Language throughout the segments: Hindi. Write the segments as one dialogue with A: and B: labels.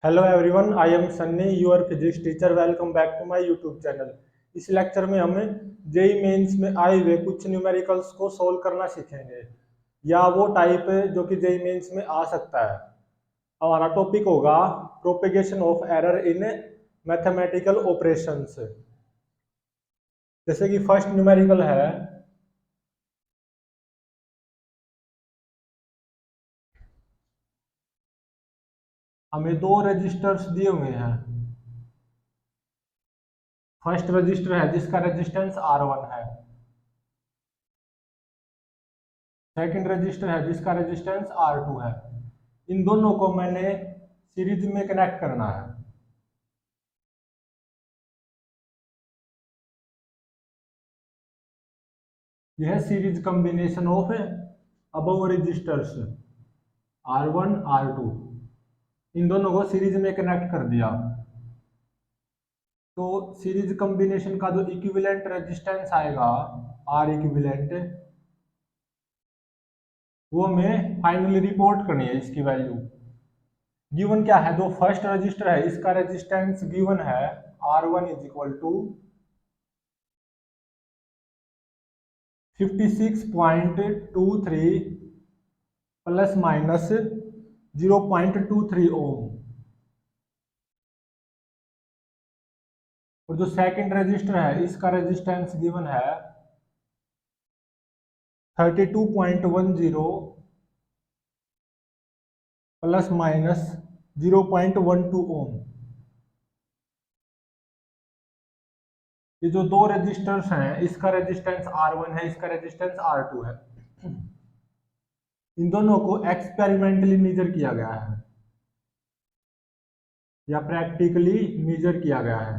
A: Hello everyone, I am Sunny, your physics teacher. Welcome back to my YouTube channel. इस लेक्चर में हम जेई मेंस में आए हुए कुछ न्यूमेरिकल्स को सोल्व करना सीखेंगे, या वो टाइप जो कि जेई मेंस में आ सकता है। हमारा टॉपिक होगा propagation of error in mathematical operations. जैसे कि फर्स्ट न्यूमेरिकल है, हमें दो रजिस्टर्स दिए हुए हैं। फर्स्ट रजिस्टर है जिसका रेजिस्टेंस R1 है। सेकंड रजिस्टर है जिसका रेजिस्टेंस R2 है। इन दोनों को मैंने सीरीज में कनेक्ट करना है। यह series combination of above resistors R1 R2, इन दोनों को सीरीज में कनेक्ट कर दिया। तो सीरीज कॉम्बिनेशन का जो इक्विवेलेंट रेजिस्टेंस आएगा R इक्विवेलेंट, वो हमें फाइनली रिपोर्ट करनी है। इसकी वैल्यू गिवन क्या है, जो फर्स्ट रजिस्टर है इसका रेजिस्टेंस गिवन है R1 is equal to 56.23 plus minus 0.23 ohm. और जो सेकंड रजिस्टर है इसका रेजिस्टेंस गिवन है 32.10 प्लस माइनस 0.12 ओम। ये जो दो रजिस्टर्स हैं, इसका रेजिस्टेंस R1 है, इसका रेजिस्टेंस R2 है। इन दोनों को एक्सपेरिमेंटली मेजर किया गया है या प्रैक्टिकली मेजर किया गया है।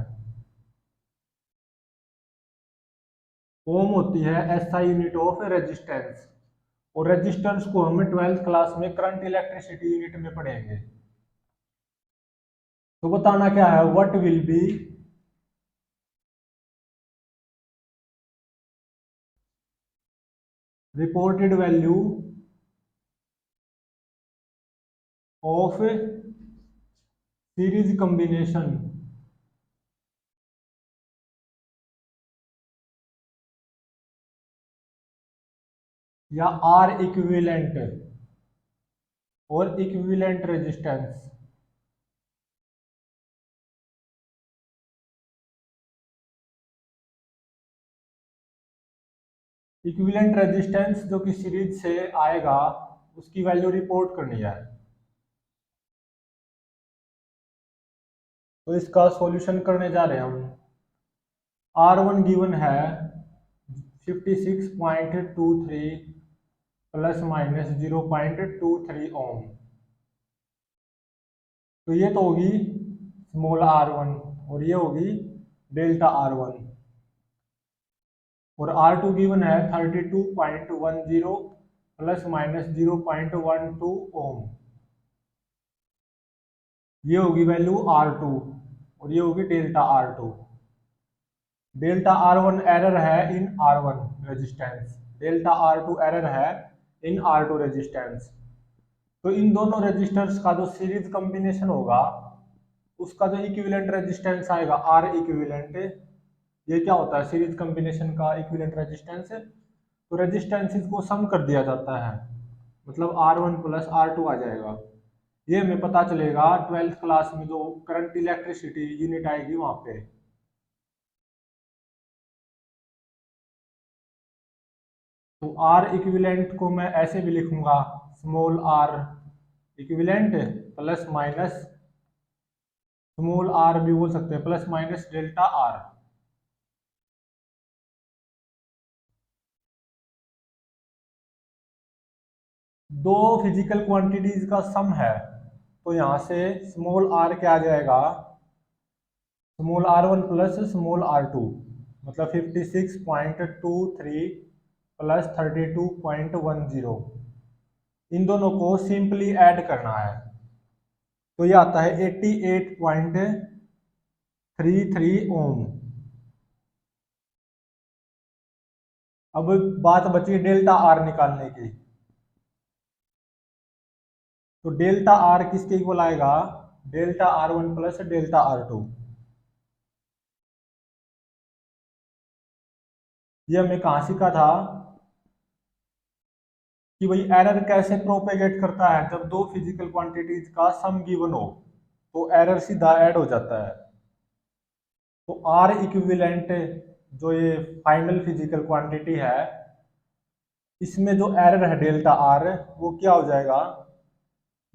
A: ओम होती है SI यूनिट ऑफ रेजिस्टेंस, और रेजिस्टेंस को हम 12th क्लास में करंट इलेक्ट्रिसिटी यूनिट में पढ़ेंगे। तो बताना क्या है, what will be reported value of series combination या R इक्विवेलेंट और इक्विवेलेंट रेजिस्टेंस। इक्विवेलेंट रेजिस्टेंस जो कि सीरीज से आएगा उसकी वैल्यू रिपोर्ट करनी है। तो इसका सॉल्यूशन करने जा रहे हैं हम। R1 गिवन है 56.23 प्लस माइनस 0.23 ओम। तो ये तो होगी स्मॉल R1 और ये होगी डेल्टा R1। और R2 गिवन है 32.10 प्लस माइनस 0.12 ओम। ये होगी वैल्यू R2 और ये होगी delta R2। Delta R1 error है इन R1 resistance, delta R2 error है इन R2 रेजिस्टेंस। तो इन दोनों रेजिस्टेंस का जो सीरीज कॉम्बिनेशन होगा उसका जो इक्विवेलेंट रेजिस्टेंस आएगा R इक्विवेलेंट, ये क्या होता है सीरीज कॉम्बिनेशन का इक्विवेलेंट रेजिस्टेंस। तो रेजिस्टेंसेस को सम कर दिया जाता है, मतलब R1 प्लस R2 आ जाएगा। ये हमें पता चलेगा 12th क्लास में जो करंट इलेक्ट्रिसिटी यूनिट आएगी वहां पे। तो R इक्विवेलेंट को मैं ऐसे भी लिखूंगा, small r equivalent plus minus, small r भी बोल सकते हैं, प्लस माइनस डेल्टा R। दो फिजिकल क्वांटिटीज का सम है, तो यहां से स्मॉल r क्या आ जाएगा, small R1 plus small R2, मतलब 56.23 प्लस 32.10। इन दोनों को सिंपली ऐड करना है, तो ये आता है 88.33 ओम। अब बात बची डेल्टा R निकालने की। तो डेल्टा R किसके इक्वल आएगा, delta R1 plus delta R2। ये हमने कहाँ सीखा था कि भाई एरर कैसे प्रोपेगेट करता है। जब दो फिजिकल क्वांटिटीज का सम गिवन हो तो एरर सीधा ऐड हो जाता है। तो आर इक्विवेलेंट जो ये फाइनल फिजिकल क्वांटिटी है, इसमें जो एरर है डेल्टा आर, वो क्या हो जाएगा,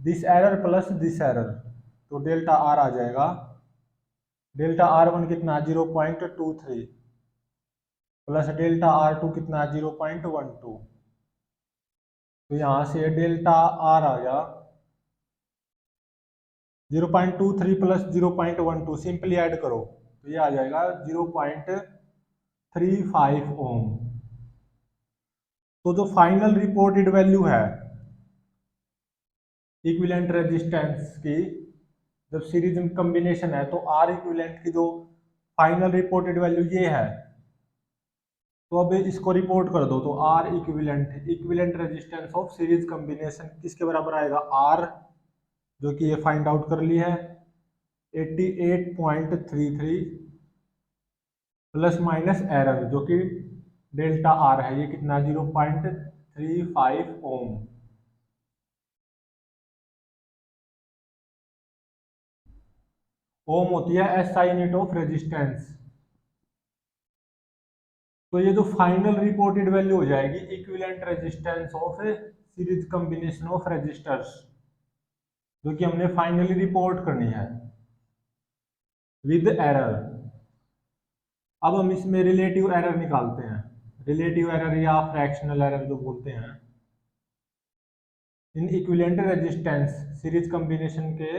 A: this error plus this error. तो डेल्टा आर आ जाएगा, डेल्टा आर वन कितना 0.23 प्लस डेल्टा आर टू कितना 0.12। तो यहाँ से डेल्टा आर आ गया 0.23 प्लस 0.12, सिंपली ऐड करो तो ये आ जाएगा 0.35 ओम। तो जो फाइनल रिपोर्टेड वैल्यू है इक्विवेलेंट रेजिस्टेंस की, जब सीरीज कॉम्बिनेशन है तो आर इक्विवेलेंट की जो फाइनल रिपोर्टेड वैल्यू ये है। तो अब इसको रिपोर्ट कर दो, तो R equivalent equivalent resistance of series combination किसके बराबर आएगा, आर जो कि ये फाइंड आउट कर ली है 88.33 प्लस माइनस एरर जो कि डेल्टा आर है, ये कितना 0.35 ओम। ओम होती है एसआई यूनिट ऑफ रेजिस्टेंस। तो ये जो फाइनल रिपोर्टेड वैल्यू हो जाएगी equivalent resistance of series combination of resistors, जो कि हमने फाइनली रिपोर्ट करनी है विद एरर। अब हम इसमें रिलेटिव एरर निकालते हैं, रिलेटिव एरर या फ्रैक्शनल एरर जो बोलते हैं। इन इक्विवेलेंट रेजिस्टेंस सीरीज कॉम्बिनेशन के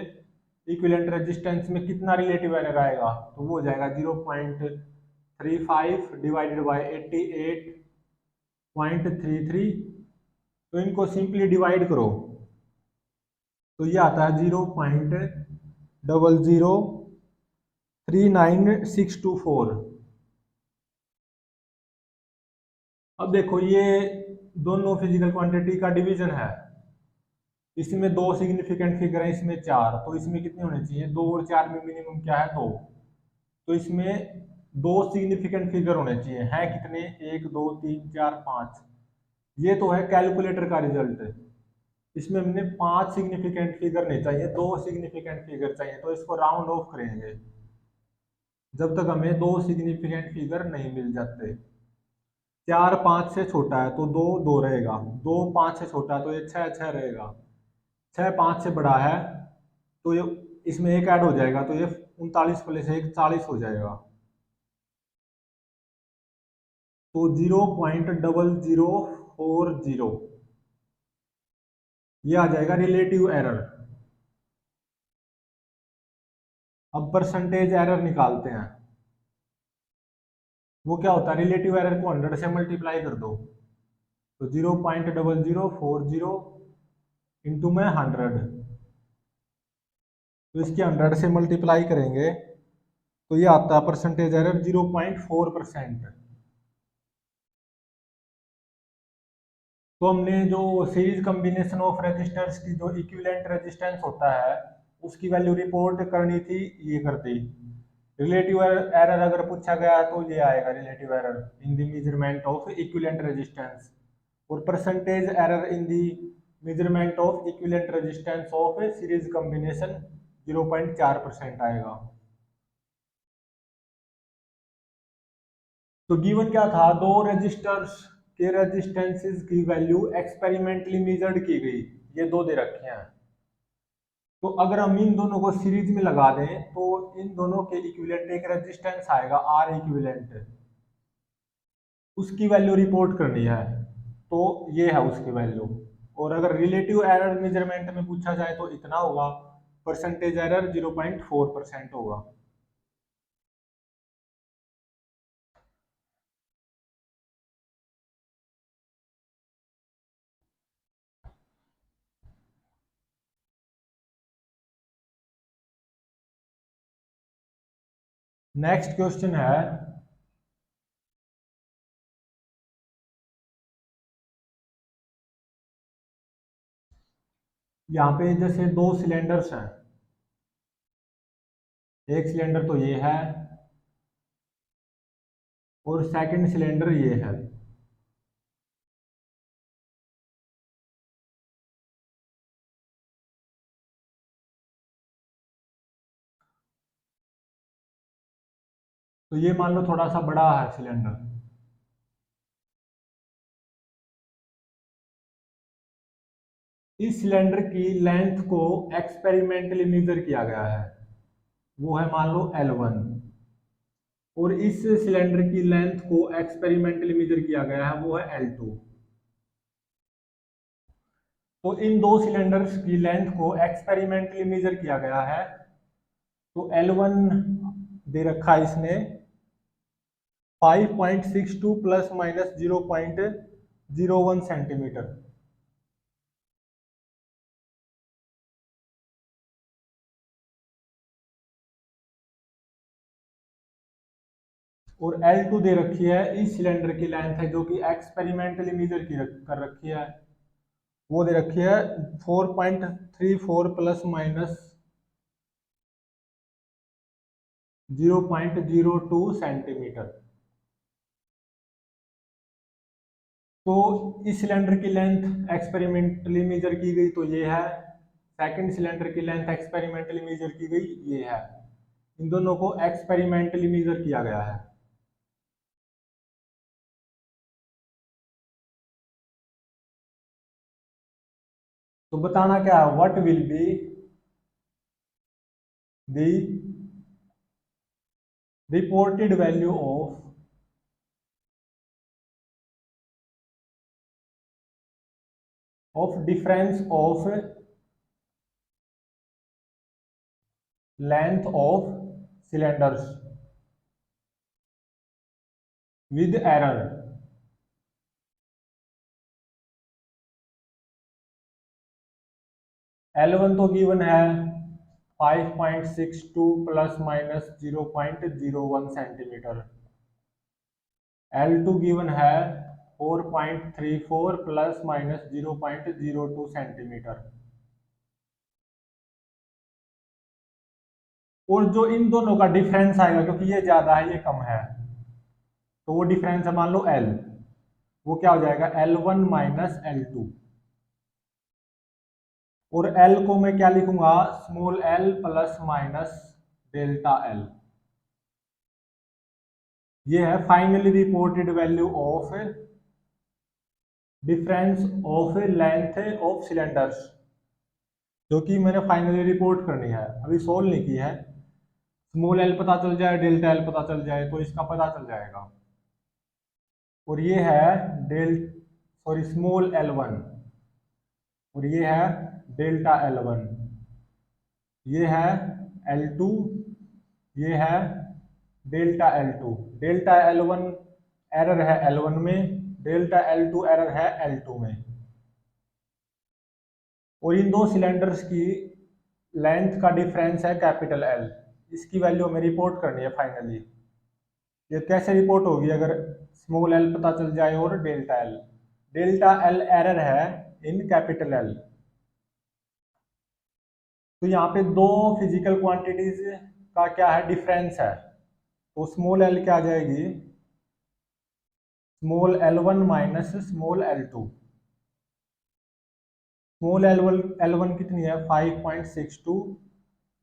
A: इक्विवेलेंट रेजिस्टेंस में कितना रिलेटिव एरर आएगा, तो वो हो जाएगा 0.35 डिवाइडेड बाय 88.33। तो इनको सिंपली डिवाइड करो तो ये आता है 0.0039624। अब देखो ये दोनों फिजिकल क्वांटिटी का डिवीजन है, इसमें दो सिग्निफिकेंट फिगर है, इसमें चार, तो इसमें कितने होने चाहिए, दो और चार में मिनिमम क्या है, दो। तो इसमें दो सिग्निफिकेंट फिगर होने चाहिए, है कितने, एक दो तीन चार पांच। ये तो है कैलकुलेटर का रिजल्ट। इसमें हमने पांच सिग्निफिकेंट फिगर नहीं चाहिए, दो सिग्निफिकेंट फिगर चाहिए, तो इसको राउंड ऑफ करेंगे जब तक हमें दो सिग्निफिकेंट फिगर नहीं मिल जाते। चार पांच से छोटा है तो दो दो रहेगा, दो पांच से छोटा है तो ये छह छह रहेगा, छह पांच से बड़ा है तो ये इसमें एक ऐड हो जाएगा तो ये 39 प्लस एक 40 हो जाएगा। तो 0.0040 ये आ जाएगा रिलेटिव एरर। अब परसेंटेज एरर निकालते हैं। वो क्या होता है, रिलेटिव एरर को 100 से मल्टीप्लाई कर दो, तो 0.0040 इंटू में 100, तो इसकी 100 से मल्टीप्लाई करेंगे तो ये आता है परसेंटेज एरर 0.4%। तो हमने जो सीरीज कॉम्बिनेशन ऑफ रेजिस्टर्स की जो इक्विवेलेंट रेजिस्टेंस होता है उसकी वैल्यू रिपोर्ट करनी थी, ये कर दी। रिलेटिव एरर अगर पूछा गया तो ये आएगा relative error in the measurement of equivalent resistance, और percentage error in the measurement of equivalent resistance of series combination 0.4% आएगा। तो गिवन क्या था, दो रेजिस्टर्स के रेजिस्टेंसेस की वैल्यू एक्सपेरिमेंटली मेजर्ड की गई, ये दो दे रखे हैं। तो अगर हम इन दोनों को सीरीज में लगा दें तो इन दोनों के इक्विवेलेंट एक रेजिस्टेंस आएगा आर इक्विवेलेंट, उसकी वैल्यू रिपोर्ट करनी है, तो ये है उसकी वैल्यू। और अगर रिलेटिव एरर मेजरमेंट में पूछा जाए तो इतना होगा, परसेंटेज एरर 0.4% होगा। नेक्स्ट क्वेश्चन है, यहाँ पे जैसे दो सिलेंडर्स हैं, एक सिलेंडर तो ये है और सेकंड सिलेंडर ये है। तो ये मान लो थोड़ा सा बड़ा है सिलेंडर। इस सिलेंडर की लेंथ को एक्सपेरिमेंटली मेजर किया गया है, वो है मान लो L1। और इस सिलेंडर की लेंथ को एक्सपेरिमेंटली मेजर किया गया है, वो है L2। तो इन दो सिलेंडर्स की लेंथ को एक्सपेरिमेंटली मेजर किया गया है। तो L1 दे रखा है इसने 5.62 प्लस माइनस 0.01 सेंटीमीटर। और L2 दे रखी है इस सिलेंडर की लेंथ है जो कि एक्सपेरिमेंटली मेजर की कर रखी है, वो दे रखी है 4.34 प्लस माइनस 0.02 सेंटीमीटर। तो इस सिलेंडर की लेंथ एक्सपेरिमेंटली मेजर की गई तो ये है, सेकंड सिलेंडर की लेंथ एक्सपेरिमेंटली मेजर की गई ये है। इन दोनों को एक्सपेरिमेंटली मेजर किया गया है। तो बताना क्या है, what will be the reported value of difference of length of cylinders with error. L1 तो गिवन है 5.62 plus minus 0.01 centimetre. L2 given है 4.34 प्लस माइनस 0.02 सेंटीमीटर। और जो इन दोनों का डिफरेंस आएगा, क्योंकि ये ज्यादा है ये कम है, तो वो डिफरेंस है मान लो L, वो क्या हो जाएगा L1 माइनस L2। और L को मैं क्या लिखूंगा, small l plus minus delta L। ये है finally reported value of difference of length of cylinders, जो कि मैंने फाइनली रिपोर्ट करनी है, अभी सोल्व नहीं की है। स्मॉल l पता चल जाए, डेल्टा L पता चल जाए तो इसका पता चल जाएगा। और ये है डेल सॉरी स्मॉल L1 और ये है डेल्टा L1। ये है L2, ये है delta L2। Delta L1 error है L1 में, डेल्टा L2 एरर है L2 में। और इन दो सिलेंडर्स की लेंथ का डिफरेंस है कैपिटल L। इसकी वैल्यू हमें रिपोर्ट करनी है फाइनली। ये कैसे रिपोर्ट होगी, अगर स्मॉल l पता चल जाए और delta L। Delta L error है इन कैपिटल L। तो यहाँ पे दो फिजिकल क्वांटिटीज का क्या है डिफरेंस है, तो स्मॉल l क्या आ जाएगी, small L1 minus small L2। Small L1 कितनी है 5.62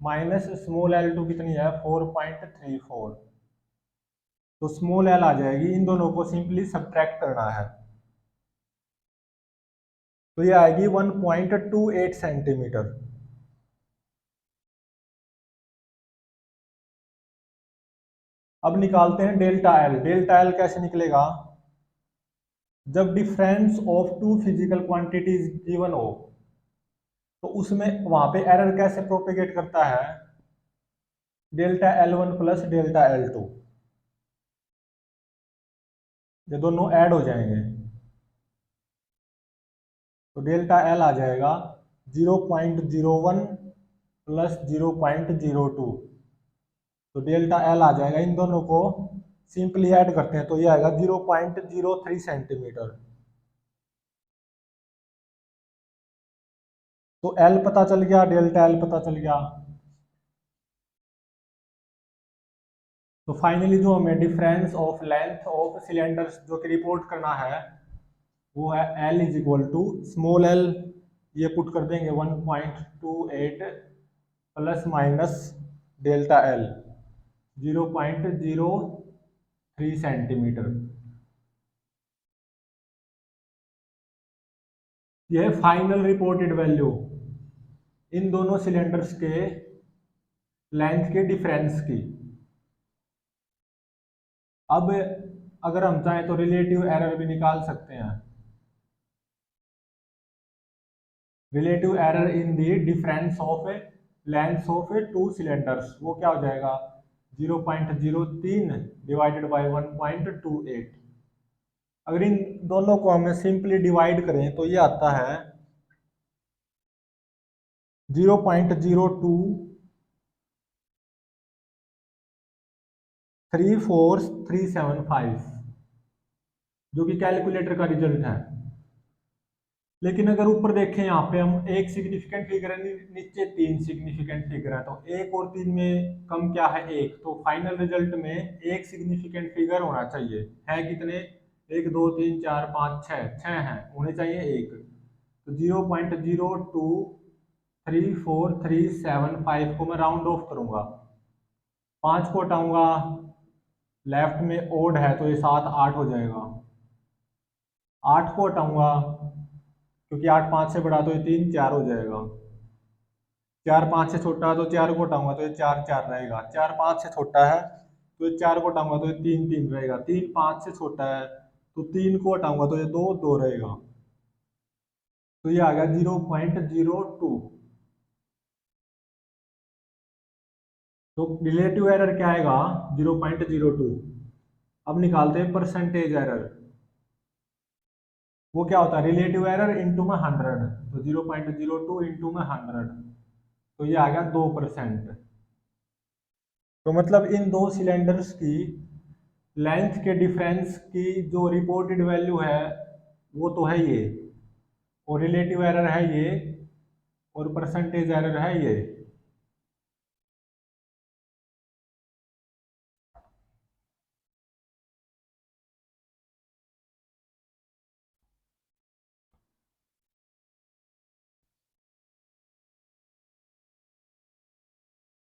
A: माइनस स्मॉल L2 कितनी है 4.34। तो स्मॉल l आ जाएगी, इन दोनों को सिंपली सब्ट्रैक्ट करना है, तो ये आएगी 1.28 सेंटीमीटर। अब निकालते हैं डेल्टा L। डेल्टा L कैसे निकलेगा, जब difference of two physical quantities given हो तो उसमें वहां पे एरर कैसे प्रोपेगेट करता है, delta L1 plus delta L2, ये दोनों ऐड हो जाएंगे तो डेल्टा L आ जाएगा 0.01 प्लस 0.02। तो डेल्टा L आ जाएगा, इन दोनों को सिंपली ऐड करते हैं तो ये आएगा 0.03 सेंटीमीटर। तो L पता चल गया, डेल्टा L पता चल गया। तो फाइनली जो हमें difference of length of cylinders जो कि रिपोर्ट करना है वो है L is equal to small L, ये पुट कर देंगे 1.28 plus minus delta L 0.03 centimetre. यह फाइनल रिपोर्टेड वैल्यू इन दोनों सिलेंडर्स के लेंथ के डिफरेंस की। अब अगर हम चाहें तो रिलेटिव एरर भी निकाल सकते हैं। Relative error in the difference of length of to cylinders, वो क्या हो जाएगा 0.03 डिवाइडेड बाय 1.28। अगर इन दोनों को हमें सिंपली डिवाइड करें तो ये आता है 0.0234375, जो कि कैलकुलेटर का रिजल्ट है। लेकिन अगर ऊपर देखें यहाँ पे हम एक सिग्निफिकेंट फिगर है, नीचे तीन सिग्निफिकेंट फिगर है, तो एक और तीन में कम क्या है एक, तो फाइनल रिजल्ट में एक सिग्निफिकेंट फिगर होना चाहिए। है कितने, 1 2 3 4 5 6 है, होने चाहिए एक। तो 0.0234375 को मैं राउंड ऑफ करूंगा, 5 को हटाऊंगा, लेफ्ट में ओड है तो ये 7 8 हो जाएगा। 8 को हटाऊंगा क्योंकि 8 5 से बड़ा, तो ये 3 4 हो जाएगा। 4 5 से छोटा है तो 4 को हटाऊंगा तो ये 4 4 रहेगा। 4 5 से छोटा है तो ये 4 को हटाऊंगा तो ये 3 3 रहेगा। 3 5 से छोटा है तो 3 को हटाऊंगा तो ये 2 2 रहेगा। तो ये आ गया 0.02। तो रिलेटिव एरर क्या आएगा 0.02। अब निकालते हैं परसेंटेज एरर। वो क्या होता है रिलेटिव एरर इंटू में 100, तो 0.02 इंटू में 100, तो ये आ गया 2%। तो मतलब इन दो सिलेंडर्स की लेंथ के डिफरेंस की जो रिपोर्टेड वैल्यू है वो तो है ये, और रिलेटिव एरर है ये, और परसेंटेज एरर है ये।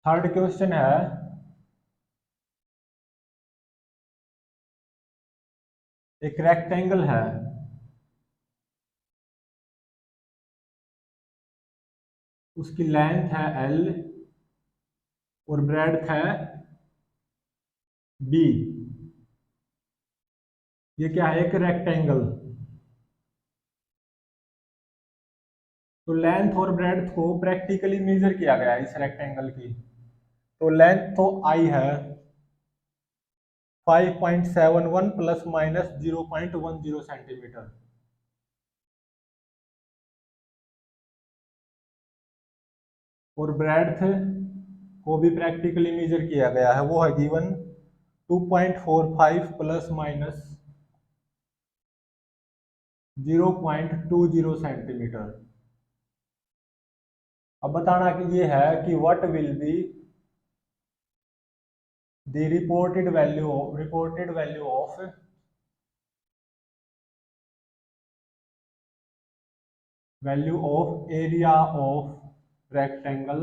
A: थर्ड क्वेश्चन है, एक रेक्टेंगल है, उसकी लेंथ है L और ब्रेड्थ है B। ये क्या है एक रेक्टेंगल। तो लेंथ और ब्रेड्थ को प्रैक्टिकली मेजर किया गया है इस रेक्टेंगल की। तो लेंथ तो I है 5.71 प्लस माइनस 0.10 सेंटीमीटर, और ब्रेड्थ को भी प्रैक्टिकली मेजर किया गया है, वो है गिवन 2.45 प्लस माइनस 0.20 सेंटीमीटर। अब बताना कि ये है कि what will be the reported value of area of rectangle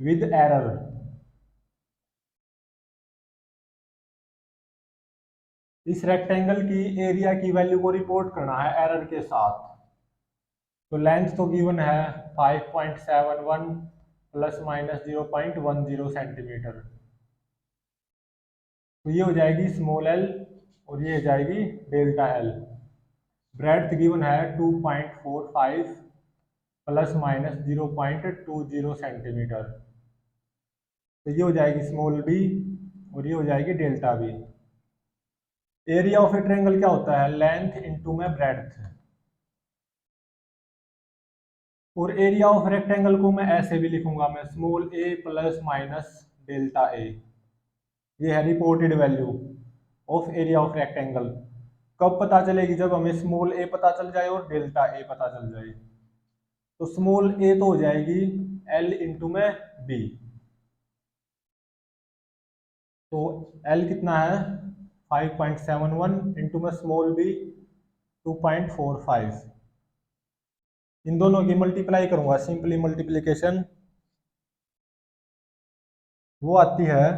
A: with error. इस रेक्टेंगल की एरिया की वैल्यू को रिपोर्ट करना है एरर के साथ। तो लेंथ तो गिवन है 5.71 प्लस माइनस 0.10 सेंटीमीटर, तो ये हो जाएगी स्मॉल एल और ये हो जाएगी डेल्टा एल। ब्रेड्थ गिवन है 2.45 प्लस माइनस 0.20 सेंटीमीटर, तो ये हो जाएगी स्मॉल बी और ये हो जाएगी delta B. Area of a triangle क्या होता है लेंथ इंटू में ब्रेड्थ, और एरिया ऑफ रेक्टेंगल को मैं ऐसे भी लिखूंगा मैं small A plus minus delta A. ये है reported value of area of rectangle. कब पता चलेगी जब हमें स्मॉल ए पता चल जाए और डेल्टा ए पता चल जाए। तो स्मॉल ए तो हो जाएगी एल इंटू में बी, तो L कितना है 5.71 इंटू में स्मॉल b 2.45। इन दोनों की मल्टीप्लाई करूंगा, सिंपली मल्टीप्लीकेशन वो आती है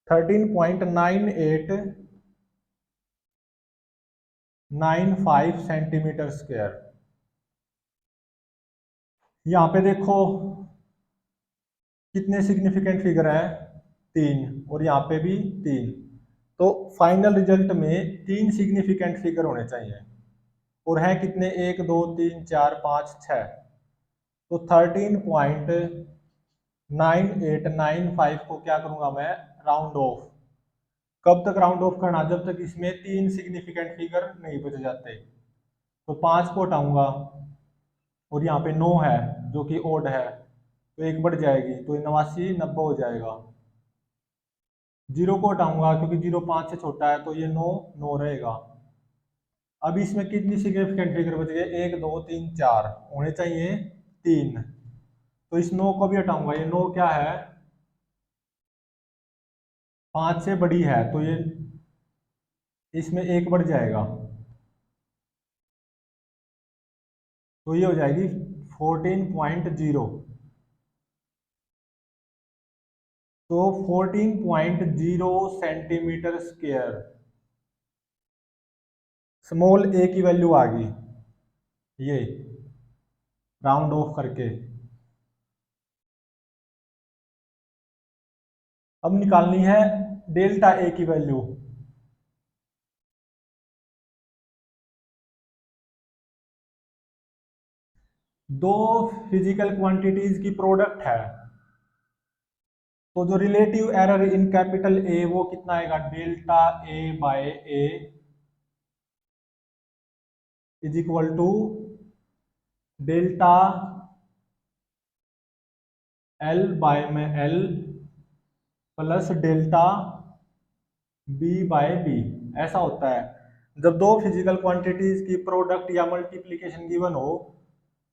A: 13.9895 सेंटीमीटर स्क्वायर। यहाँ पे देखो कितने सिग्निफिकेंट फिगर है, 3, और यहाँ पे भी 3। तो फाइनल रिजल्ट में 3 सिग्निफिकेंट फिगर होने चाहिए, और है कितने, 1 2 3 4 5 6। तो 13.9895 को क्या करूंगा मैं, राउंड ऑफ। कब तक राउंड ऑफ करना, जब तक इसमें 3 सिग्निफिकेंट फिगर नहीं बच जाते। तो 5 को हटाऊंगा, और यहाँ पे 9 है जो कि ओड है, तो एक बढ़ जाएगी, तो 89 90 हो जाएगा। 0 को हटाऊंगा क्योंकि 0 5 से छोटा है, तो ये 9 9 रहेगा। अब इसमें कितनी सिग्निफिकेंट फिगर बच गए, 1 2 3 4 होने चाहिए 3। तो इस 9 को भी हटाऊंगा, ये 9 क्या है, 5 से बड़ी है, तो ये इसमें एक बढ़ जाएगा, तो ये हो जाएगी 14.0। तो 14.0 सेंटीमीटर स्क्वायर, स्मॉल ए की वैल्यू आ गई, ये राउंड ऑफ करके। अब निकालनी है डेल्टा ए की वैल्यू। दो फिजिकल क्वांटिटीज की प्रोडक्ट है, तो जो relative error in capital A वो कितना आएगा, delta A by A is equal to delta L by में L plus delta B by B. ऐसा होता है जब दो फिजिकल क्वांटिटीज की प्रोडक्ट या मल्टीप्लीकेशन गिवन हो,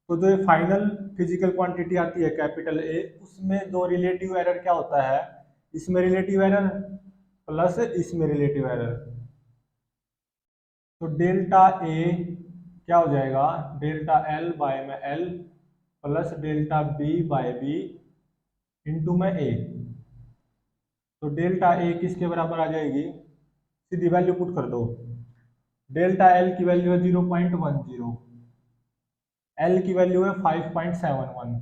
A: तो जो फाइनल फिजिकल क्वांटिटी आती है कैपिटल ए, उसमें जो रिलेटिव एरर क्या होता है, इसमें रिलेटिव एरर प्लस इसमें रिलेटिव एरर। तो डेल्टा ए क्या हो जाएगा, डेल्टा एल बाय में L plus delta B by B into में ए। तो डेल्टा ए किसके बराबर आ जाएगी, सीधी वैल्यू पुट कर दो। डेल्टा एल की वैल्यू है 0.10, एल की वैल्यू है 5.71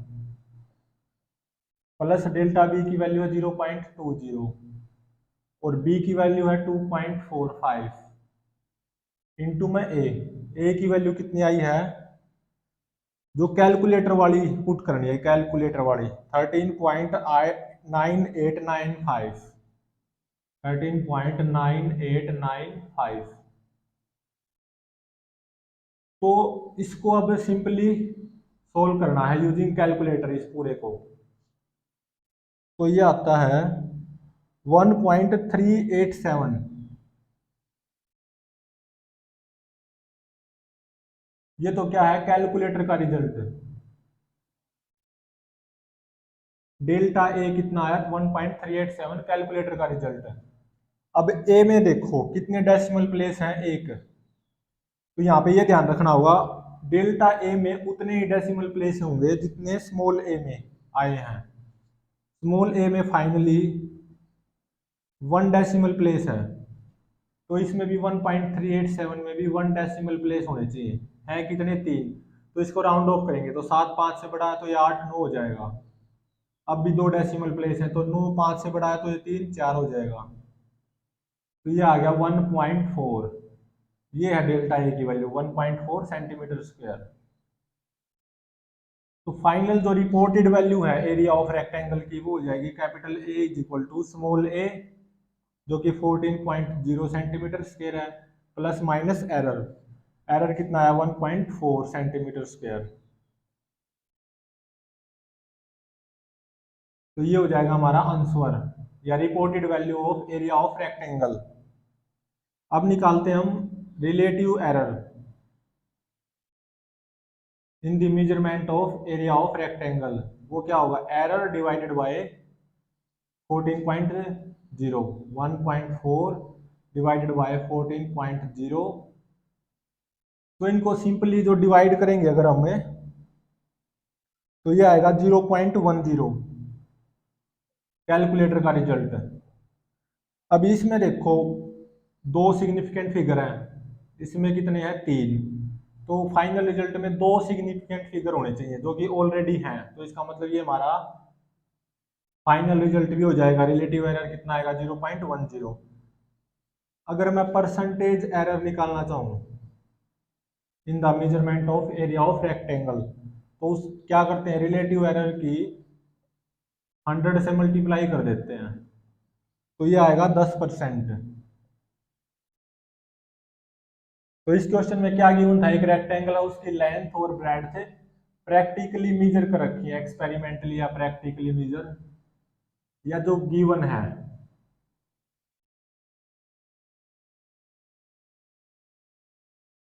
A: प्लस डेल्टा बी की वैल्यू है 0.20 और बी की वैल्यू है 2.45 इंटू में ए की वैल्यू कितनी आई है, जो कैलकुलेटर वाली पुट करनी है, कैलकुलेटर वाली 13.9895 13.9895। तो इसको अब सिंपली सोल्व करना है यूजिंग कैलकुलेटर इस पूरे को। तो ये आता है 1.387। ये तो क्या है, कैलकुलेटर का रिजल्ट। डेल्टा ए कितना आया, 1.387 कैलकुलेटर का रिजल्ट है। अब ए में देखो कितने डेसिमल प्लेस हैं, एक। तो यहाँ पे ये ध्यान रखना होगा, डेल्टा ए में उतने ही डेसिमल प्लेस होंगे जितने स्मॉल ए में आए हैं। स्मॉल ए में फाइनली 1 डेसिमल प्लेस है, तो इसमें भी 1.387 में भी 1 डेसिमल प्लेस होने चाहिए। है कितने, 3। तो इसको राउंड ऑफ करेंगे तो 7 5 से बड़ा है तो ये 8 9 हो जाएगा। अब भी 2 डेसिमल प्लेस है, तो 9 5 से बड़ा है तो ये 3 4 हो जाएगा। तो ये आ गया 1.4। ये है डेल्टा ए की वैल्यू 1.4 सेंटीमीटर स्क्वायर। तो फाइनल जो रिपोर्टेड वैल्यू है एरिया ऑफ रेक्टेंगल की, वो हो जाएगी capital A is equal to small A जो कि 14.0 सेंटीमीटर स्क्वायर है, प्लस माइनस एरर, एरर कितना है 1.4 सेंटीमीटर स्क्वायर। तो ये हो जाएगा हमारा आंसर या reported value of area of rectangle. अब निकालते हैं हम relative error in the measurement of area of rectangle. वो क्या होगा, error divided by 14.0, 1.4 divided by 14.0। तो इनको सिंपली जो डिवाइड करेंगे अगर हमें, तो ये आएगा 0.10, कैलकुलेटर का रिजल्ट। अभी इसमें देखो दो सिग्निफिकेंट फिगर हैं, इसमें कितने हैं, 3। तो फाइनल रिजल्ट में दो सिग्निफिकेंट फिगर होने चाहिए जो कि ऑलरेडी हैं, तो इसका मतलब ये हमारा फाइनल रिजल्ट भी हो जाएगा। रिलेटिव एरर कितना आएगा, 0.10। अगर मैं परसेंटेज एरर निकालना चाहूँ इन the measurement of area of rectangle, तो उस क्या करते हैं, रिलेटिव एरर की 100 से मल्टीप्लाई कर देते हैं, तो ये आएगा 10%। तो इस क्वेश्चन में क्या गिवन था, एक रेक्टेंगल है, उसकी लेंथ और ब्रेड्थ प्रैक्टिकली मेजर कर रखी है, एक्सपेरिमेंटली या प्रैक्टिकली मेजर, या जो गिवन है।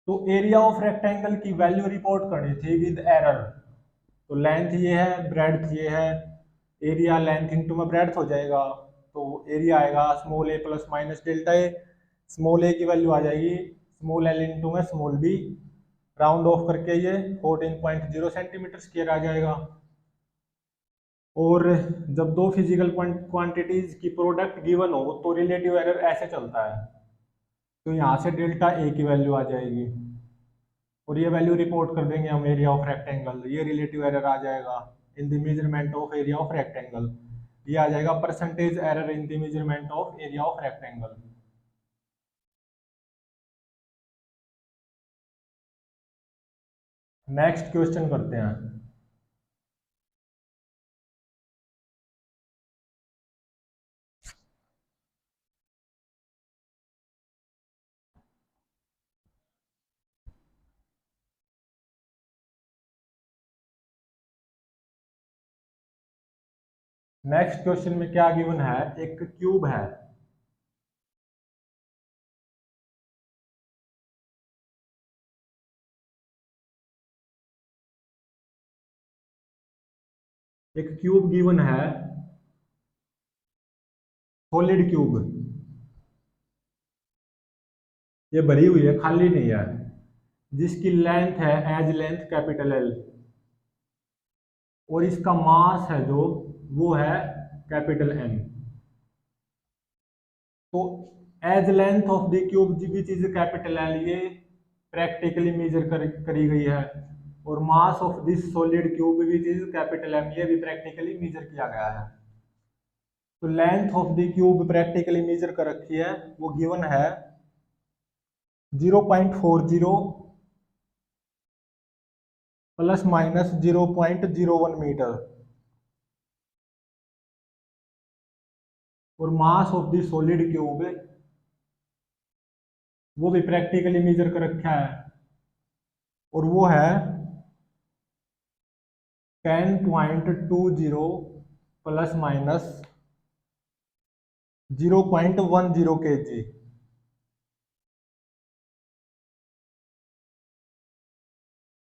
A: तो एरिया ऑफ रेक्टेंगल की वैल्यू रिपोर्ट करनी थी विद एरर। तो लेंथ ये है, ब्रेड्थ ये है, एरिया लेंथ इंटू में ब्रेड्थ हो जाएगा, तो एरिया आएगा small A plus minus delta A. Small ए की वैल्यू आ जाएगी स्मॉल एल इंटू में स्मॉल बी, राउंड ऑफ करके ये 14.0 सेंटीमीटर स्क्वायर आ जाएगा। और जब दो फिजिकल क्वांटिटीज की प्रोडक्ट गिवन हो तो रिलेटिव एरर ऐसे चलता है, तो यहाँ से डेल्टा ए की वैल्यू आ जाएगी और ये वैल्यू रिपोर्ट कर देंगे हम एरिया ऑफ रेक्टेंगल। ये रिलेटिव एरर आ जाएगा इन the measurement of area of rectangle. ये आ जाएगा percentage error in the measurement of area of rectangle. Next question करते हैं। नेक्स्ट क्वेश्चन में क्या गिवन है, एक क्यूब है, एक क्यूब गिवन है, सॉलिड क्यूब, ये भरी हुई है, खाली नहीं है, जिसकी लेंथ है एज लेंथ कैपिटल एल, और इसका मास है जो वो है कैपिटल एम। तो edge length of the cube which is capital L, ये प्रैक्टिकली मेजर करी गई है, और mass of this solid cube which is capital M, ये भी प्रैक्टिकली मेजर किया गया है। तो length of the cube practically measure कर रखी है, वो गिवन है 0.40 प्लस माइनस 0.01 मीटर, और mass of the solid cube वो भी प्रैक्टिकली मेजर कर रखा है, और वो है 10.20 plus minus 0.10 kg।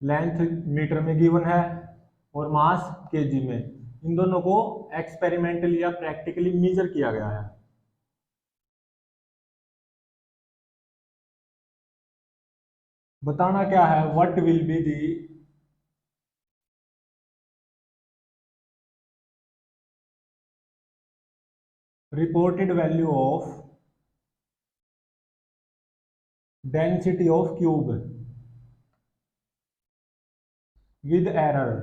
A: Length metre में गिवन है और मास केजी में, इन दोनों को एक्सपेरिमेंटली या प्रैक्टिकली मेजर किया गया है। बताना क्या है, what will be the reported value of density of cube with error.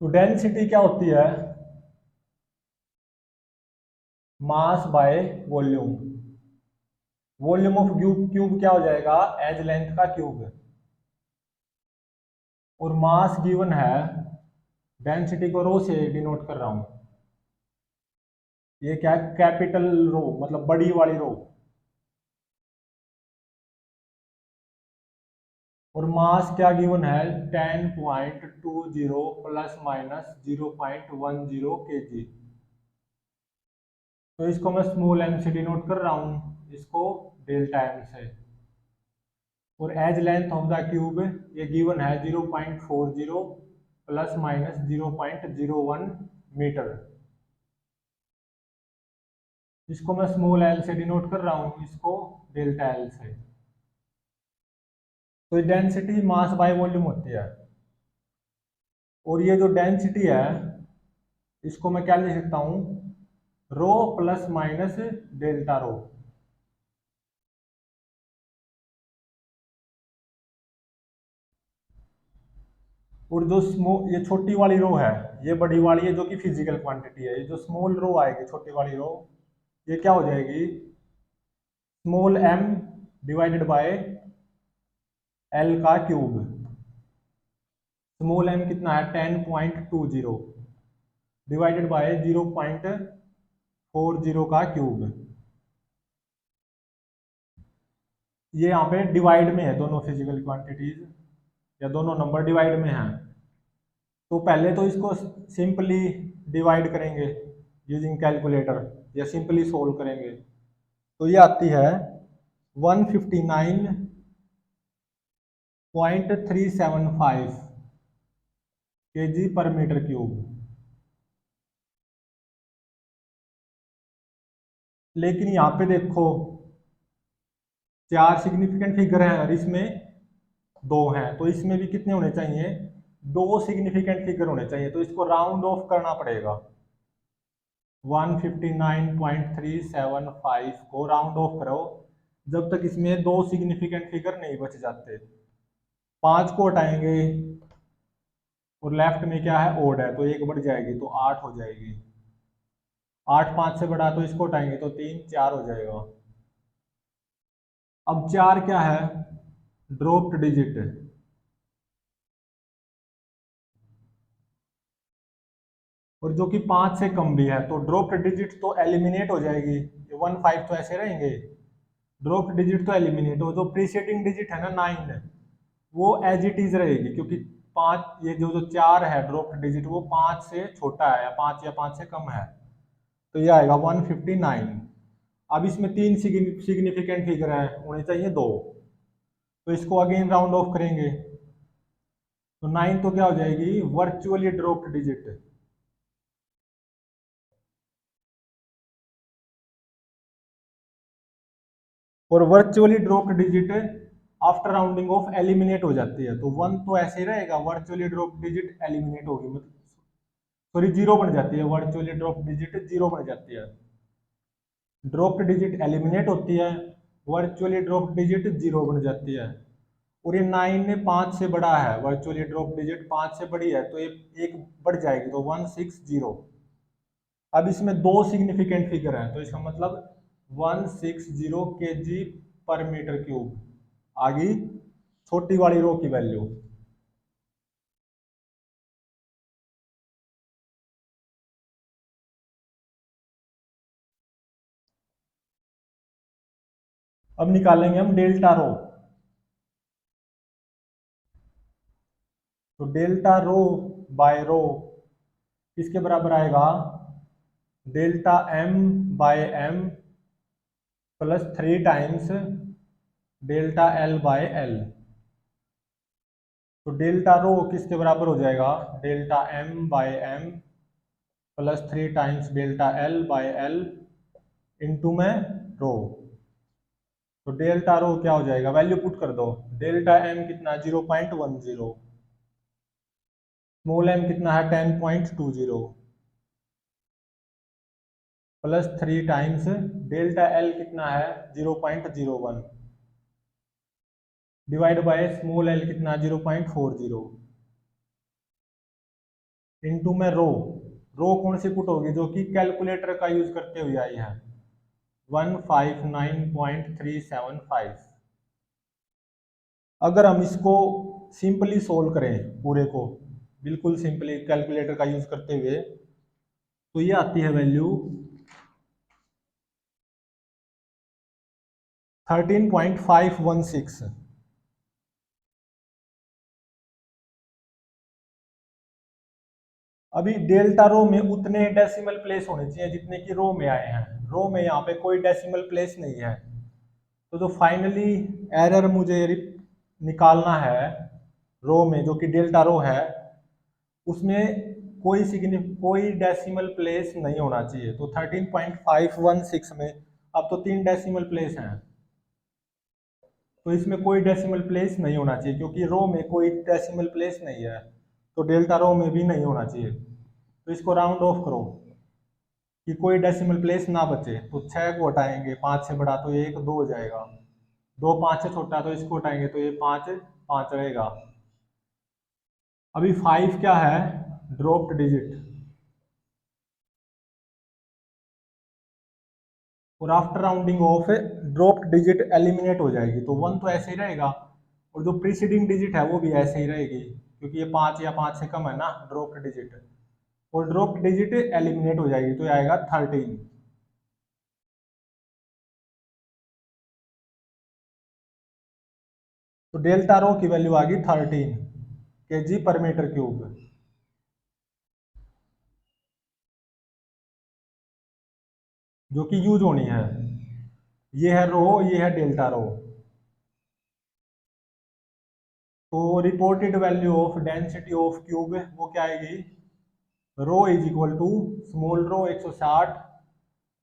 A: तो डेंसिटी क्या होती है, mass by volume. Volume of cube, cube क्या हो जाएगा, एज लेंथ का क्यूब, और मास गिवन है, डेंसिटी को रो से डिनोट कर रहा हूं, ये क्या है, कैपिटल रो मतलब बड़ी वाली रो, और मास क्या गिवन है, 10.20 प्लस माइनस 0.10 kg। तो इसको मैं स्मॉल एम से डिनोट कर रहा हूं, इसको डेल्टा एम से। और edge length of the cube ये गिवन है 0.40 प्लस माइनस 0.01 मीटर। इसको मैं स्मॉल एल से डिनोट कर रहा हूँ, इसको डेल्टा एल से। तो ये डेंसिटी मास बाय वॉल्यूम होती है, और ये जो डेंसिटी है इसको मैं क्या लिख सकता हूँ, रो प्लस माइनस डेल्टा रो। और जो ये छोटी वाली रो है, ये बड़ी वाली है जो कि फिजिकल क्वांटिटी है, ये जो स्मॉल रो आएगी छोटी वाली रो, ये क्या हो जाएगी, small M divided by L का क्यूब। स्मॉल एम कितना है 10.20 डिवाइडेड बाय 0.40 का क्यूब। ये यहाँ पे डिवाइड में है, दोनों फिजिकल क्वांटिटीज या दोनों नंबर डिवाइड में हैं। तो पहले तो इसको सिंपली डिवाइड करेंगे यूजिंग कैलकुलेटर या सिंपली सोल्व करेंगे, तो ये आती है 159.375 kg पर मीटर क्यूब। लेकिन यहाँ पे देखो 4 सिग्निफिकेंट फिगर हैं और इसमें 2 हैं, तो इसमें भी कितने होने चाहिए, 2 सिग्निफिकेंट फिगर होने चाहिए। तो इसको राउंड ऑफ करना पड़ेगा, 159.375 को राउंड ऑफ करो जब तक इसमें 2 सिग्निफिकेंट फिगर नहीं बच जाते। 5 को हटाएंगे और लेफ्ट में क्या है, ओड है, तो 1 बढ़ जाएगी तो 8 हो जाएगी। 8 5 से बढ़ा तो इसको हटाएंगे तो 3 4 हो जाएगा। अब 4 क्या है, ड्रॉप्ड डिजिट, और जो कि 5 से कम भी है, तो ड्रॉप्ड डिजिट तो एलिमिनेट हो जाएगी, ये 1 5 तो ऐसे रहेंगे, ड्रॉप्ड डिजिट तो एलिमिनेट हो। जो प्रीसेडिंग डिजिट है ना 9, वो एज इट इज रहेगी, क्योंकि 5 ये जो 4 है ड्रॉप्ड डिजिट वो 5 से छोटा है, या 5 से कम है, तो ये आएगा 159। अब इसमें 3 सिग्निफिकेंट फिगर है, होने चाहिए 2, तो इसको अगेन राउंड ऑफ करेंगे तो 9 तो क्या हो जाएगी, वर्चुअली ड्रॉप्ड डिजिट। और virtually dropped digit after rounding off eliminate हो जाती है, तो 1 तो ऐसे ही रहेगा, वर्चुअली ड्रॉप्ड डिजिट एलिमिनेट होगी, मतलब सॉरी 0 बन जाती है, वर्चुअली ड्रॉप्ड डिजिट 0 बन जाती है। ड्रॉप्ड डिजिट एलिमिनेट होती है, वर्चुअली ड्रॉप्ड डिजिट 0 बन जाती है। और ये 9 ने 5 से बड़ा है, वर्चुअली ड्रॉप्ड डिजिट 5 से बड़ी है, तो ये एक बढ़ जाएगी तो 160। अब इसमें 2 सिग्निफिकेंट फिगर हैं, तो इसका मतलब 160 kg पर मीटर क्यूब आ गई छोटी वाली रो की वैल्यू। अब निकालेंगे हम डेल्टा रो। तो डेल्टा रो बाय रो किसके बराबर आएगा, delta M by M plus 3 times delta L by L. तो डेल्टा रो किसके बराबर हो जाएगा, delta M by M plus 3 times delta L by L into में रो। तो डेल्टा रो क्या हो जाएगा, वैल्यू पुट कर दो, डेल्टा एम कितना 0.10, स्मॉल एम कितना है 10.20 प्लस 3 टाइम्स डेल्टा एल कितना है 0.01 डिवाइड बाय स्मॉल एल कितना 0.40 इनटू में रो। रो कौन सी पुट होगी, जो कि कैलकुलेटर का यूज करते हुए आई है, 159.375। अगर हम इसको सिंपली सोल्व करें पूरे को, बिल्कुल सिंपली कैलकुलेटर का यूज करते हुए, तो ये आती है वैल्यू 13.516। अभी डेल्टा रो में उतने डेसिमल प्लेस होने चाहिए जितने कि रो में आए हैं, रो में यहाँ पे कोई डेसिमल प्लेस नहीं है, तो जो फाइनली एरर मुझे निकालना है रो में, जो कि डेल्टा रो है, उसमें कोई डेसिमल प्लेस नहीं होना चाहिए। तो 13.516 में अब तो 3 डेसिमल प्लेस हैं, तो इसमें कोई डेसिमल प्लेस नहीं होना चाहिए, क्योंकि रो में कोई डेसिमल प्लेस नहीं है, तो डेल्टा रो में भी नहीं होना चाहिए। तो इसको राउंड ऑफ करो कि कोई डेसिमल प्लेस ना बचे। तो 6 को हटाएंगे, 5 से बड़ा तो ये 1 2 हो जाएगा, 2 5 से छोटा तो इसको हटाएंगे तो ये 5 5 रहेगा। अभी 5 क्या है, ड्रॉप्ड डिजिट, और after rounding off dropped digit eliminate हो जाएगी, तो 1 तो ऐसे ही रहेगा, और जो प्रीसीडिंग डिजिट है वो भी ऐसे ही रहेगी, क्योंकि ये 5 या 5 से कम है ना ड्रॉप्ड डिजिट, और ड्रॉप्ड डिजिट एलिमिनेट हो जाएगी तो ये आएगा 13। तो डेल्टा रो की वैल्यू आ गई 13 केजी पर मीटर क्यूब, जो कि यूज होनी है। ये है रो, ये है डेल्टा रो। तो reported value of density of cube वो क्या आएगी, rho is equal to small rho 160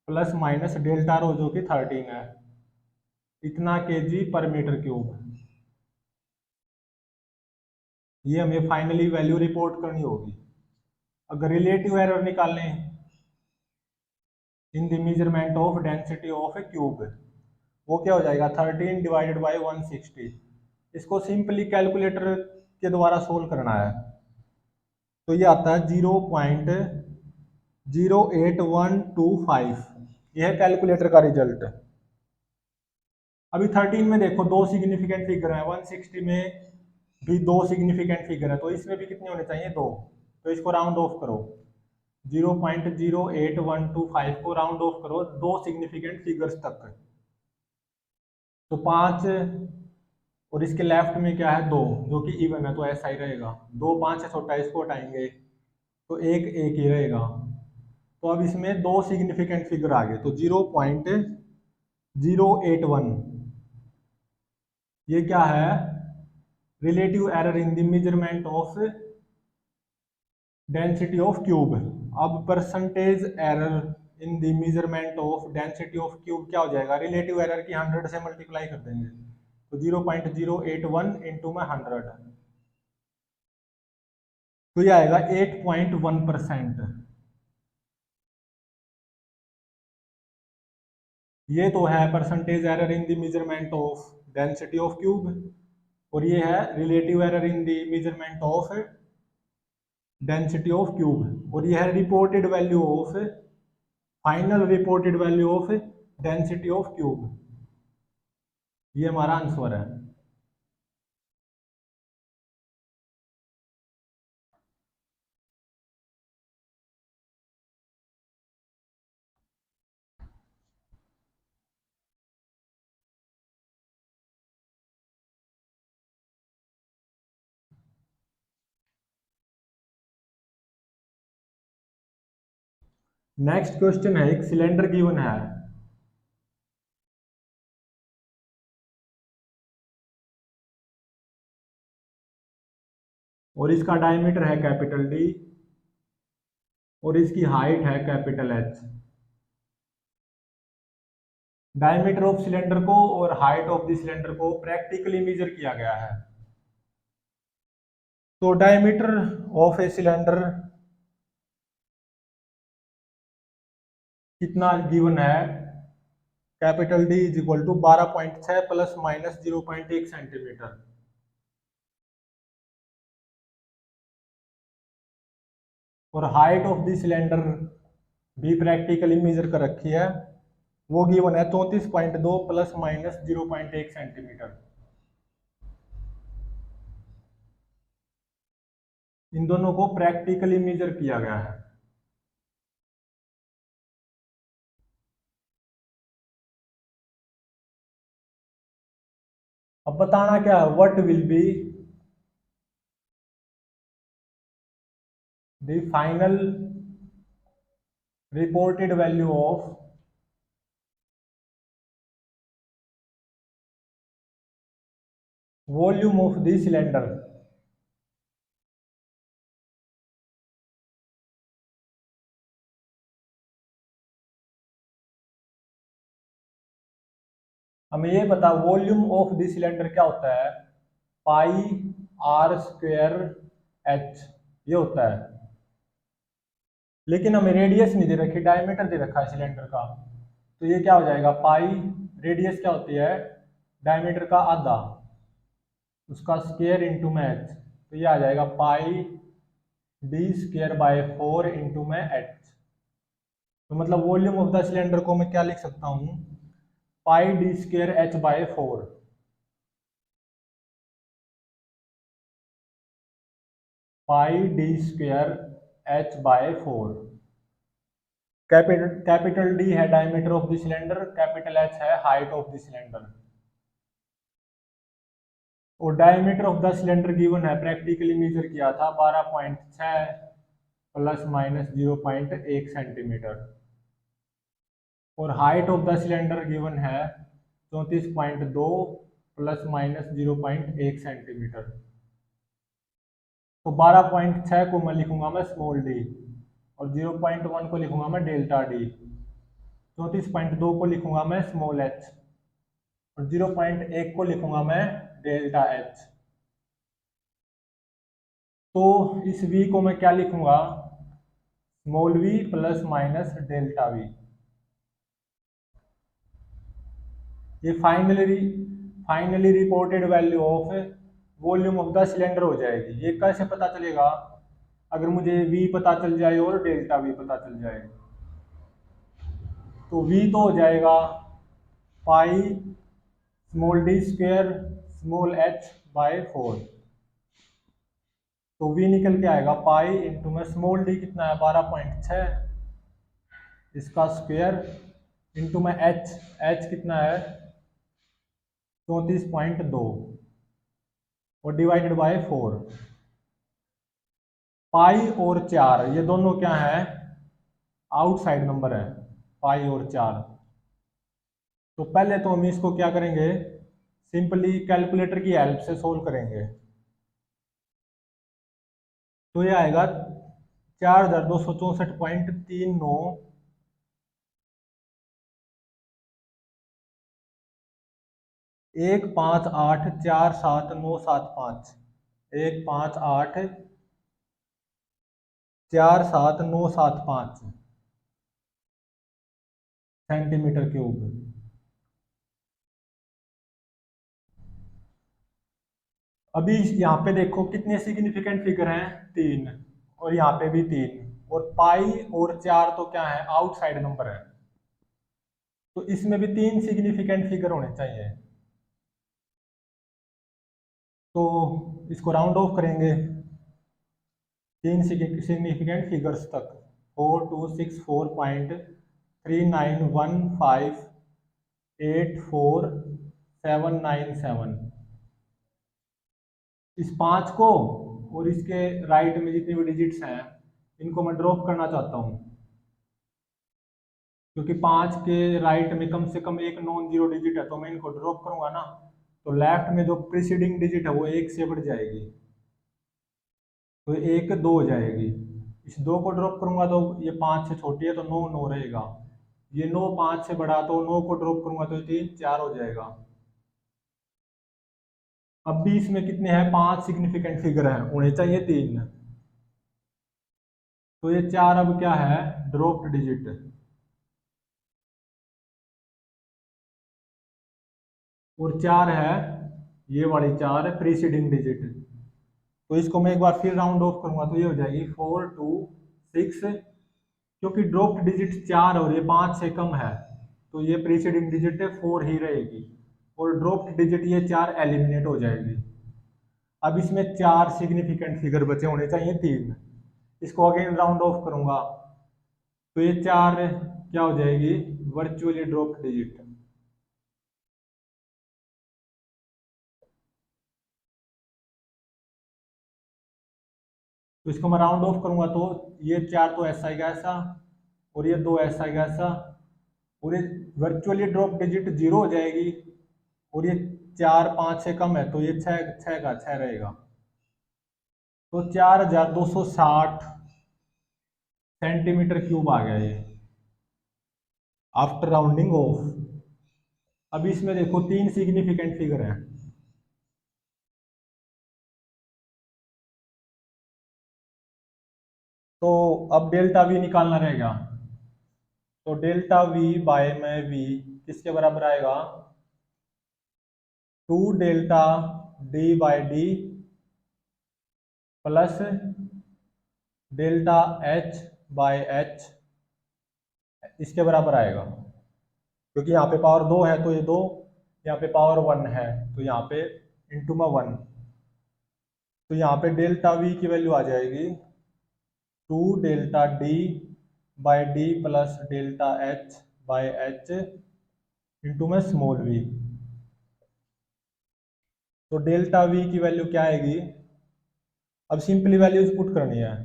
A: plus minus delta rho जो कि 13 है, इतना केजी पर मीटर क्यूब। ये हमें फाइनली वैल्यू रिपोर्ट करनी होगी। अगर रिलेटिव एरर निकालें इन the measurement of density of A cube, वो क्या हो जाएगा 13 डिवाइडेड बाई 160। इसको सिंपली कैलकुलेटर के द्वारा सोल्व करना है, तो ये आता है 0.08125। यह है कैलकुलेटर का रिजल्ट। अभी 13 में देखो दो सिग्निफिकेंट फिगर है, 160 में भी दो सिग्निफिकेंट फिगर है, तो इसमें भी कितने होने चाहिए, दो। तो इसको राउंड ऑफ करो, 0.08125 को राउंड ऑफ करो दो सिग्निफिकेंट फिगर्स तक। तो 5, और इसके लेफ्ट में क्या है, दो, जो कि इवन है तो ऐसा ही रहेगा। 2 5 से छोटा, इसको हटाएंगे तो एक एक ही रहेगा। तो अब इसमें दो सिग्निफिकेंट फिगर आ गए, तो 0.081, ये क्या है, relative error in the measurement of density of cube. अब percentage error in the measurement of density of cube क्या हो जाएगा, रिलेटिव एरर की 100 से मल्टीप्लाई कर देंगे, तो 0.081 इंटू में 100, तो ये आएगा 8.1%। ये तो है percentage error in the measurement of density of cube, और ये है relative error in the measurement of density of cube, और ये है reported value of, final reported value of density of cube. ये हमारा आंसर है। नेक्स्ट क्वेश्चन है, एक सिलेंडर गिवन है, और इसका डायमीटर है कैपिटल डी, और इसकी हाइट है capital H. Diameter of cylinder को और हाइट ऑफ द सिलेंडर को प्रैक्टिकली मेजर किया गया है। तो डायमीटर ऑफ ए सिलेंडर कितना गिवन है, capital D is equal to 12.6 plus minus 0.1 centimetre. और हाइट ऑफ द सिलेंडर भी प्रैक्टिकली मेजर कर रखी है, वो गिवन है 34.2 प्लस माइनस 0.1 सेंटीमीटर। इन दोनों को प्रैक्टिकली मेजर किया गया है। अब बताना क्या है, what will be the final reported value of volume of the cylinder. हमें ये पता वॉल्यूम ऑफ द सिलेंडर क्या होता है, पाई आर स्क्वेयर एच, ये होता है। लेकिन हमें रेडियस नहीं दे रखी, डायमीटर दे रखा है सिलेंडर का, तो ये क्या हो जाएगा, पाई, रेडियस क्या होती है, डायमीटर का आधा, उसका स्क्वायर इंटू में एच, तो ये आ जाएगा पाई डी स्क्वायर बाय 4 इंटू में एच। तो मतलब वॉल्यूम ऑफ द सिलेंडर को मैं क्या लिख सकता हूँ, pi D square H by 4, pi D square H by 4। Capital D है diameter of the cylinder, capital H है हाइट ऑफ द सिलेंडर। और diameter of the cylinder given है, प्रैक्टिकली मेजर किया था 12.6 प्लस माइनस 0.1 सेंटीमीटर। और height of the cylinder given है 34.2 प्लस माइनस 0.1 सेंटीमीटर। तो 12.6 को मैं लिखूंगा मैं स्मॉल डी, और 0.1 को लिखूंगा मैं डेल्टा डी, 34.2 को लिखूंगा मैं स्मॉल एच, और 0.1 को लिखूंगा मैं डेल्टा एच। तो इस v को मैं क्या लिखूंगा, small v plus minus delta v। ये finally reported value of volume of the cylinder हो जाएगी। ये कैसे पता चलेगा, अगर मुझे v पता चल जाए और डेल्टा v पता चल जाए, तो v तो हो जाएगा pi small D square small H by 4, तो v निकल के आएगा पाई इंटू में स्मॉल डी कितना है 12.6, इसका स्क्वायर इंटू में एच, एच कितना है 34.2, और डिवाइडेड बाय 4। पाई और 4 ये दोनों क्या है, आउटसाइड नंबर है, पाई और 4। तो पहले तो हम इसको क्या करेंगे, सिंपली कैलकुलेटर की हेल्प से सोल्व करेंगे। तो ये आएगा 4264.39 1584797 1584797 सेंटीमीटर क्यूब। अभी यहाँ पे देखो कितने सिग्निफिकेंट फिगर हैं, 3, और यहाँ पे भी 3, और पाई और 4 तो क्या है, आउटसाइड नंबर है, तो इसमें भी 3 सिग्निफिकेंट फिगर होने चाहिए। तो इसको राउंड ऑफ करेंगे 3 सिग्निफिकेंट फिगर्स तक, 4264.3915844797। इस 5 को और इसके राइट में जितने भी डिजिट्स हैं इनको मैं ड्रॉप करना चाहता हूँ, क्योंकि 5 के राइट में कम से कम एक नॉन जीरो डिजिट है, तो मैं इनको ड्रॉप करूंगा ना, तो लेफ्ट में जो प्रीसीडिंग डिजिट है वो 1 से बढ़ जाएगी, तो 1 2 हो जाएगी। इस 2 को ड्रॉप करूंगा तो ये 5 से छोटी है तो 9 9 रहेगा, ये 9 5 से बड़ा, तो 9 को ड्रॉप करूंगा तो 3 4 हो जाएगा। अब भी इसमें कितने हैं, 5 सिग्निफिकेंट फिगर हैं, होने चाहिए 3, तो ये 4 अब क्या है, ड्रॉप्ड डिजिट। और 4 है, ये वाली 4 है प्रीसीडिंग डिजिट, तो इसको मैं एक बार फिर राउंड ऑफ करूंगा तो ये हो जाएगी 426, क्योंकि ड्रॉप्ड डिजिट 4 और ये 5 से कम है, तो ये प्रीसीडिंग डिजिट 4 ही रहेगी, और ड्रॉप्ड डिजिट ये 4 एलिमिनेट हो जाएगी। अब इसमें 4 सिग्निफिकेंट फिगर बचे, होने चाहिए 3, इसको अगेन राउंड ऑफ करूंगा तो ये 4 क्या हो जाएगी, वर्चुअली ड्रॉप्ड डिजिट। तो इसको मैं राउंड ऑफ करूंगा तो ये 4 तो ऐसा ही ऐसा, और ये 2 ऐसा ही ऐसा, और ये वर्चुअली ड्रॉप डिजिट 0 हो जाएगी, और ये 4 5 से कम है तो ये 6 का 6 रहेगा। तो 4260 सेंटीमीटर क्यूब आ गया ये आफ्टर राउंडिंग ऑफ। अब इसमें देखो तीन सिग्निफिकेंट फिगर हैं। तो अब डेल्टा वी निकालना रहेगा। तो डेल्टा वी बाय में वी किसके बराबर आएगा? 2 delta D by D plus delta H by H इसके बराबर आएगा। क्योंकि यहाँ पे पावर 2 है तो ये 2, यहाँ पे पावर 1 है तो यहाँ पे इंटू में 1। तो यहाँ पे डेल्टा वी की वैल्यू आ जाएगी 2 delta D by D plus delta H by H into में स्मॉल वी। तो डेल्टा वी की वैल्यू क्या आएगी? अब सिंपली वैल्यूज पुट करनी है।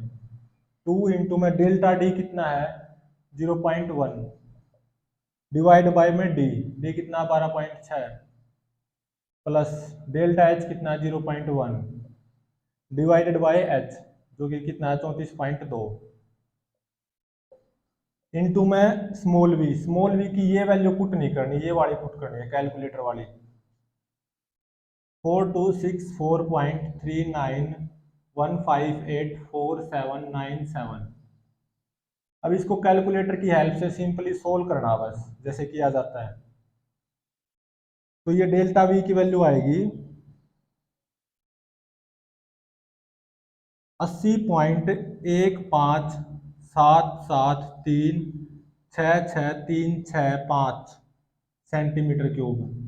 A: 2 इंटू में डेल्टा डी कितना है? 0.1 डिवाइड बाय में डी, डी कितना 12.6 प्लस डेल्टा एच कितना 0.1 डिवाइडेड बाय एच जो कि कितना है 34.2 इंटू में स्मॉल वी की ये वैल्यू पुट नहीं करनी, ये वाली पुट करनी है कैलकुलेटर वाली। 4264.3915844797। अब इसको कैलकुलेटर की हेल्प से सिंपली सोल्व करना बस, जैसे किया जाता है। तो ये डेल्टा वी की वैल्यू आएगी 80.157736636 centimetre cube.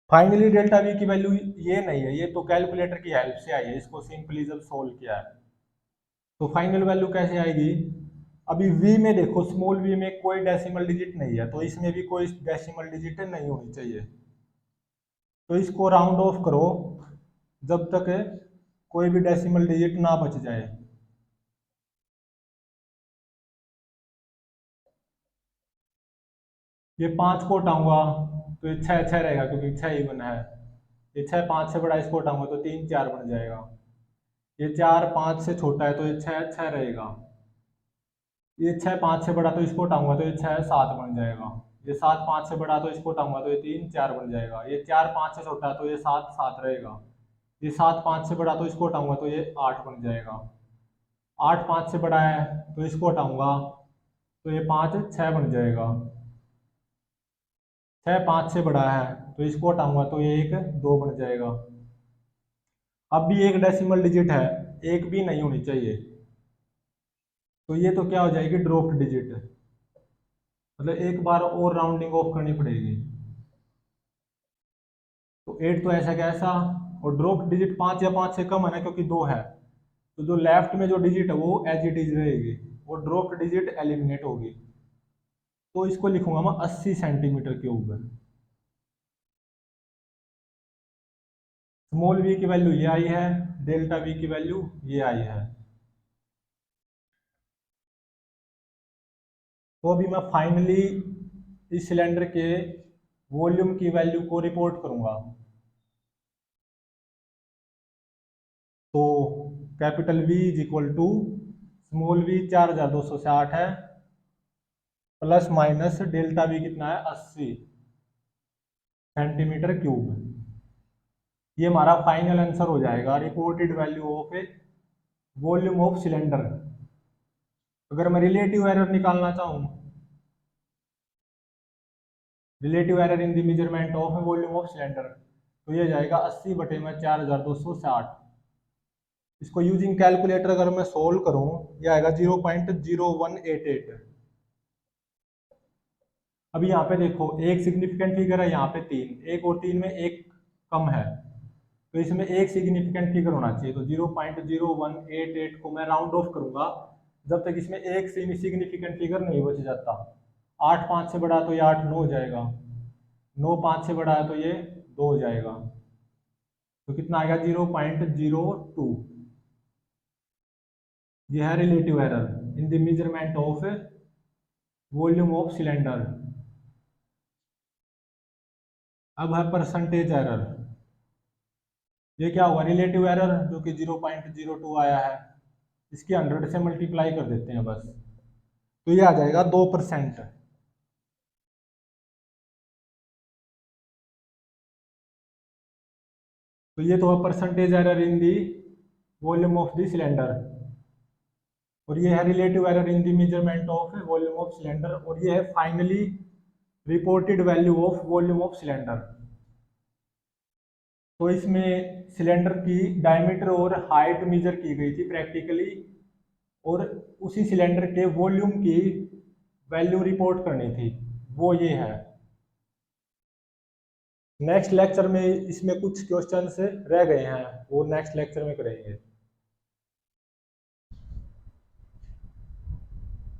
A: Finally delta V की वैल्यू ये नहीं है, ये तो कैलकुलेटर की हेल्प से आई है, इसको सिंपली जब सोल्व किया है। तो फाइनल वैल्यू कैसे आएगी? अभी वी में देखो, स्मॉल वी में कोई डेसिमल डिजिट नहीं है तो इसमें भी कोई डेसिमल डिजिट नहीं होनी चाहिए। तो इसको राउंड ऑफ करो जब तक कोई भी डेसिमल डिजिट ना बच जाए। ये 5 को हटाऊंगा तो ये 6 रहेगा क्योंकि 6 इवन है। ये 6 5 से बड़ा, इसको हटाऊंगा तो 3 4 बन जाएगा। ये 4 5 से छोटा है तो ये 6 रहेगा। ये 6 5 से बड़ा तो इसको हटाऊंगा तो ये 6 7 बन जाएगा। ये 7 5 से बड़ा तो इसको हटाऊंगा तो ये 3 4 बन जाएगा। ये 4 5 से छोटा तो ये 7 7 रहेगा। ये 7 5 से बड़ा तो इसको हटाऊंगा तो ये 8 बन जाएगा। 8 5 से बड़ा है तो इसको हटाऊंगा तो ये 5 6 बन जाएगा। 6 5 से बड़ा है तो इसको हटाऊंगा तो ये 1 2 बन जाएगा। अब भी एक डेसिमल डिजिट है, एक भी नहीं होनी चाहिए, तो ये तो क्या हो जाएगी ड्रॉप्ड डिजिट, मतलब एक बार और राउंडिंग ऑफ करनी पड़ेगी। तो 8 तो ऐसा कैसा, और ड्रॉप्ड डिजिट 5 या 5 से कम है ना क्योंकि 2 है, तो जो लेफ्ट में जो डिजिट है वो एज इट इज रहेगी, वो ड्रॉप्ड डिजिट एलिमिनेट होगी। तो इसको लिखूंगा मैं 80 सेंटीमीटर क्यूब। स्मॉल वी की वैल्यू ये आई है, डेल्टा वी की वैल्यू ये आई है। तो अभी मैं फाइनली इस सिलेंडर के वॉल्यूम की वैल्यू को रिपोर्ट करूंगा। तो capital V is equal to small V 4260 है प्लस माइनस डेल्टा वी कितना है 80 सेंटीमीटर क्यूब। ये हमारा फाइनल आंसर हो जाएगा, reported value of A volume of cylinder. अगर मैं रिलेटिव एरर निकालना चाहूँ, relative error in the measurement of volume of cylinder, तो ये जाएगा 80 बटे में 4260। इसको यूजिंग कैलकुलेटर अगर मैं सोल्व करूं, ये आएगा 0.0188। अभी यहाँ पे देखो एक सिग्निफिकेंट फिगर है, यहाँ पे 3, एक और 3 में एक कम है, तो इसमें एक सिग्निफिकेंट फिगर होना चाहिए। तो 0.0188 को मैं राउंड ऑफ करूंगा जब तक इसमें एक सिग्निफिकेंट फिगर नहीं बच जाता। 8 5 से बड़ा तो ये 8 9 हो जाएगा, 9 5 से बड़ा है तो ये 2 हो जाएगा। तो कितना आएगा 0.02। ये है relative error in the measurement of volume of cylinder. अब है परसेंटेज एरर। ये क्या हुआ, रिलेटिव एरर जो कि 0.02 आया है, इसकी 100 से मल्टीप्लाई कर देते हैं बस, तो ये आ जाएगा 2%। तो ये तो है percentage error in the volume of the cylinder, और ये है relative error in the measurement of volume of cylinder, और ये है finally reported value of volume of cylinder. तो इसमें सिलेंडर की डायमीटर और हाइट मेजर की गई थी प्रैक्टिकली, और उसी सिलेंडर के वॉल्यूम की वैल्यू रिपोर्ट करनी थी, वो ये है। नेक्स्ट लेक्चर में इसमें कुछ क्वेश्चंस रह गए हैं, वो नेक्स्ट लेक्चर में करेंगे।